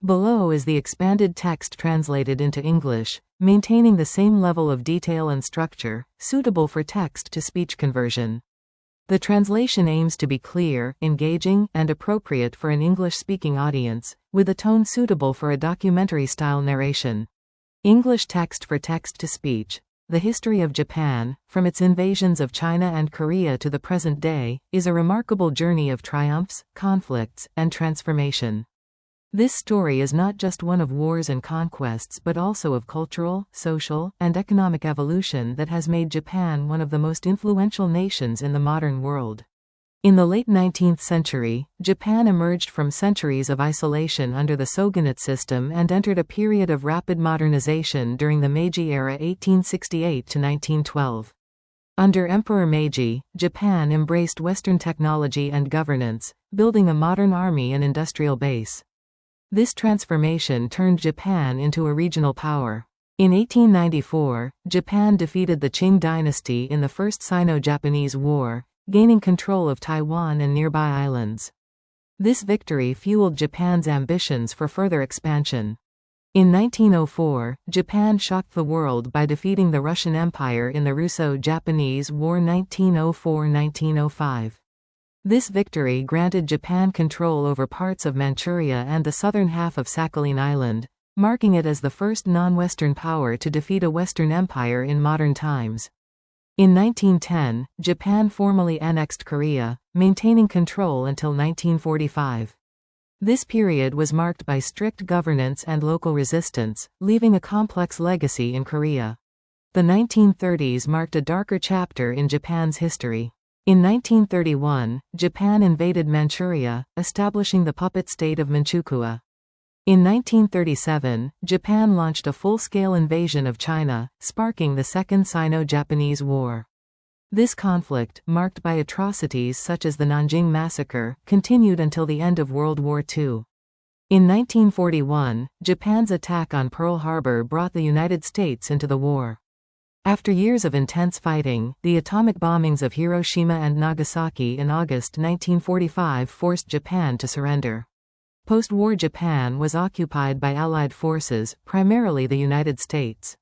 Below is the expanded text translated into English, maintaining the same level of detail and structure, suitable for text-to-speech conversion. The translation aims to be clear, engaging, and appropriate for an English-speaking audience, with a tone suitable for a documentary-style narration. English text for text-to-speech. The history of Japan, from its invasions of China and Korea to the present day, is a remarkable journey of triumphs, conflicts, and transformation. This story is not just one of wars and conquests but also of cultural, social, and economic evolution that has made Japan one of the most influential nations in the modern world. In the late 19th century, Japan emerged from centuries of isolation under the shogunate system and entered a period of rapid modernization during the Meiji era 1868 to 1912. Under Emperor Meiji, Japan embraced Western technology and governance, building a modern army and industrial base. This transformation turned Japan into a regional power. In 1894, Japan defeated the Qing dynasty in the First Sino-Japanese War, gaining control of Taiwan and nearby islands. This victory fueled Japan's ambitions for further expansion. In 1904, Japan shocked the world by defeating the Russian Empire in the Russo-Japanese War 1904–1905. This victory granted Japan control over parts of Manchuria and the southern half of Sakhalin Island, marking it as the first non-Western power to defeat a Western empire in modern times. In 1910, Japan formally annexed Korea, maintaining control until 1945. This period was marked by strict governance and local resistance, leaving a complex legacy in Korea. The 1930s marked a darker chapter in Japan's history. In 1931, Japan invaded Manchuria, establishing the puppet state of Manchukuo. In 1937, Japan launched a full-scale invasion of China, sparking the Second Sino-Japanese War. This conflict, marked by atrocities such as the Nanjing Massacre, continued until the end of World War II. In 1941, Japan's attack on Pearl Harbor brought the United States into the war. After years of intense fighting, the atomic bombings of Hiroshima and Nagasaki in August 1945 forced Japan to surrender. Post-war Japan was occupied by Allied forces, primarily the United States.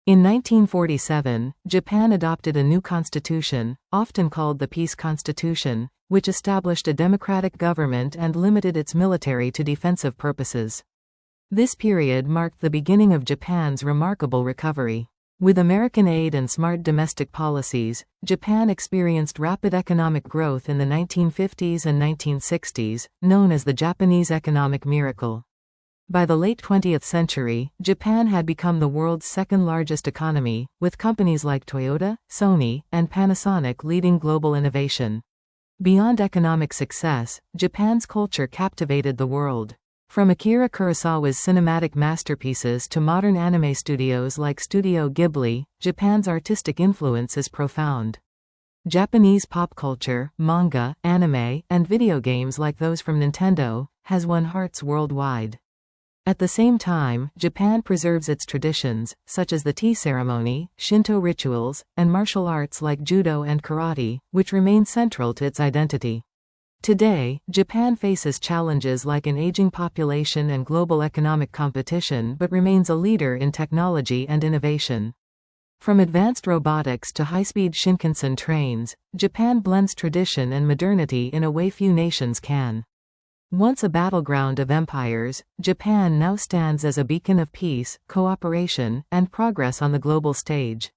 In 1947, Japan adopted a new constitution, often called the Peace Constitution, which established a democratic government and limited its military to defensive purposes. This period marked the beginning of Japan's remarkable recovery. With American aid and smart domestic policies, Japan experienced rapid economic growth in the 1950s and 1960s, known as the Japanese economic miracle. By the late 20th century, Japan had become the world's second-largest economy, with companies like Toyota, Sony, and Panasonic leading global innovation. Beyond economic success, Japan's culture captivated the world. From Akira Kurosawa's cinematic masterpieces to modern anime studios like Studio Ghibli, Japan's artistic influence is profound. Japanese pop culture, manga, anime, and video games like those from Nintendo, has won hearts worldwide. At the same time, Japan preserves its traditions, such as the tea ceremony, Shinto rituals, and martial arts like judo and karate, which remain central to its identity. Today, Japan faces challenges like an aging population and global economic competition but remains a leader in technology and innovation. From advanced robotics to high-speed Shinkansen trains, Japan blends tradition and modernity in a way few nations can. Once a battleground of empires, Japan now stands as a beacon of peace, cooperation, and progress on the global stage.